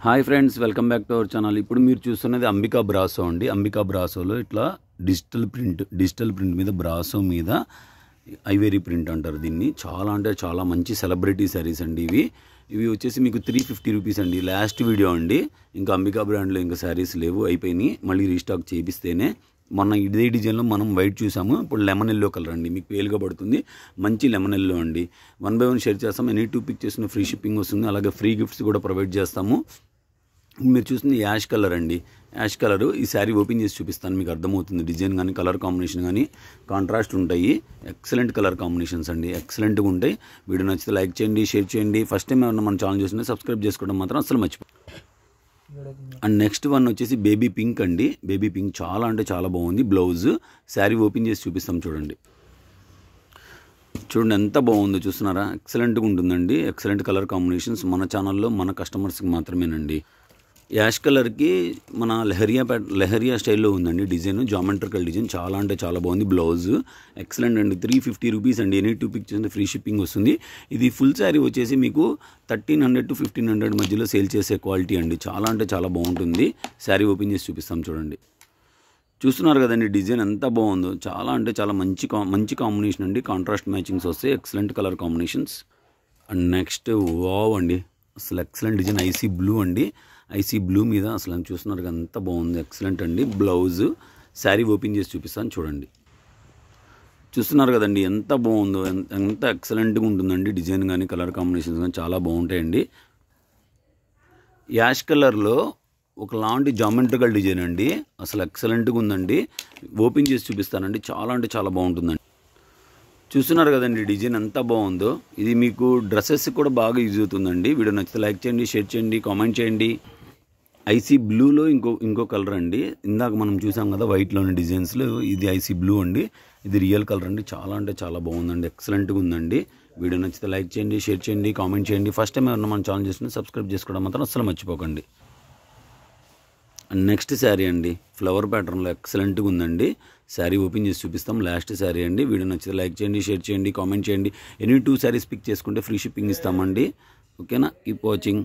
Hi friends, welcome back to our channel. ఇప్పుడు మీరు చూస్తున్నది అంబికా బ్రాసో అండి. అంబికా బ్రాసోలో ఇట్లా డిజిటల్ ప్రింట్ మీద బ్రాసో మీద ఐవేరీ ప్రింట్ అంటారు దీన్ని. చాలా అంటే చాలా మంచి సెలబ్రిటీ శారీస్ అండి ఇవి వచ్చేసి మీకు 350 రూపీస్ అండి. లాస్ట్ వీడియో అండి, ఇంకా అంబికా బ్రాండ్లో ఇంకా శారీస్ లేవు, అయిపోయినాయి. మళ్ళీ రీస్టాక్ చేపిస్తేనే. మొన్న ఇదే డిజైన్లో మనం వైట్ చూసాము, ఇప్పుడు లెమన్ ఎల్లో కలర్ అండి, మీకు పేలుగా పడుతుంది. మంచి లెమన్ ఎల్లో అండి. 1 by 1 షేర్ చేస్తాము. ఎనీ 2 పిక్ చేసిన ఫ్రీ షిప్పింగ్ వస్తుంది. అలాగే ఫ్రీ గిఫ్ట్స్ కూడా ప్రొవైడ్ చేస్తాము. మీరు చూస్తుంది యాష్ కలర్ అండి. యాష్ కలరు ఈ శారీ ఓపెన్ చేసి చూపిస్తాను, మీకు అర్థమవుతుంది. డిజైన్ కానీ కలర్ కాంబినేషన్ కానీ కాంట్రాస్ట్ ఉంటాయి. ఎక్సలెంట్ కలర్ కాంబినేషన్స్ అండి, ఎక్సలెంట్గా ఉంటాయి. వీడియో నచ్చితే లైక్ చేయండి, షేర్ చేయండి. ఫస్ట్ టైం ఏమన్నా మన ఛానల్ చూస్తుంటే సబ్స్క్రైబ్ చేసుకోవడం మాత్రం అసలు మర్చిపో. అండ్ నెక్స్ట్ వన్ వచ్చేసి బేబీ పింక్ అండి. బేబీ పింక్ చాలా అంటే చాలా బాగుంది. బ్లౌజ్ శారీ ఓపెన్ చేసి చూపిస్తాం చూడండి. చూడండి ఎంత బాగుందో, చూస్తున్నారా? ఎక్సలెంట్గా ఉంటుందండి. ఎక్సలెంట్ కలర్ కాంబినేషన్స్ మన ఛానల్లో మన కస్టమర్స్కి మాత్రమేనండి. యాష్ కలర్కి మన లెహరియా స్టైల్లో ఉందండి డిజైన్, జామెట్రికల్ డిజైన్. చాలా అంటే చాలా బాగుంది. బ్లౌజ్ ఎక్సలెంట్ అండి. 350 రూపీస్ అండి. ఎనీ 2 పిక్చర్స్ ఫ్రీ షిప్పింగ్ వస్తుంది. ఇది ఫుల్ శారీ వచ్చేసి మీకు 1300 to 1500 మధ్యలో సేల్ చేసే క్వాలిటీ అండి. చాలా అంటే చాలా బాగుంటుంది. శారీ ఓపెన్ చేసి చూపిస్తాం చూడండి. చూస్తున్నారు కదండి డిజైన్ ఎంత బాగుందో. చాలా అంటే చాలా మంచి కాంబినేషన్ అండి. కాంట్రాస్ట్ మ్యాచింగ్స్ వస్తాయి. Excellent colour combinations. And next wow అండి, అసలు ఎక్సలెంట్ డిజైన్. ఐసీ బ్లూ అండి. ఐసీ బ్లూ మీద అసలు చూస్తున్నారు కదా ఎంత బాగుంది. ఎక్సలెంట్ అండి. బ్లౌజ్ శారీ ఓపెన్ చేసి చూపిస్తాను చూడండి. చూస్తున్నారు కదండి ఎంత బాగుందో, ఎంత ఎక్సలెంట్గా ఉంటుందండి. డిజైన్ కానీ కలర్ కాంబినేషన్స్ కానీ చాలా బాగుంటాయండి. యాష్ కలర్లో ఒకలాంటి జామెట్రికల్ డిజైన్ అండి, అసలు ఎక్సలెంట్గా ఉందండి. ఓపెన్ చేసి చూపిస్తానండి. చాలా అంటే చాలా బాగుంటుందండి. చూస్తున్నారు కదండి డిజైన్ ఎంత బాగుందో. ఇది మీకు డ్రెస్సెస్ కూడా బాగా యూజ్ అవుతుందండి. వీడియో నచ్చితే లైక్ చేయండి, షేర్ చేయండి, కామెంట్ చేయండి. ఐసీ బ్లూలో ఇంకో కలర్ అండి. ఇందాక మనం చూసాం కదా వైట్లోని డిజైన్స్లో, ఇది ఐసీ బ్లూ అండి. ఇది రియల్ కలర్ అండి. చాలా అంటే చాలా బాగుందండి. ఎక్సలెంట్గా ఉందండి. వీడియో నచ్చితే లైక్ చేయండి, షేర్ చేయండి, కామెంట్ చేయండి. ఫస్ట్ టైం ఎవరన్నా మన ఛానల్ చేస్తుంటే సబ్స్క్రైబ్ చేసుకోవడం మాత్రం అస్సలు మర్చిపోకండి. అండ్ నెక్స్ట్ శారీ అండి, ఫ్లవర్ ప్యాటర్న్లో ఎక్సలెంట్గా ఉందండి. శారీ ఓపెన్ చేసి చూపిస్తాం. లాస్ట్ శారీ అండి. వీడియో నచ్చితే లైక్ చేయండి, షేర్ చేయండి, కామెంట్ చేయండి. ఎనీ 2 శారీస్ పిక్ చేసుకుంటే ఫ్రీ షిప్పింగ్ ఇస్తామండి. ఓకేనా? Keep watching.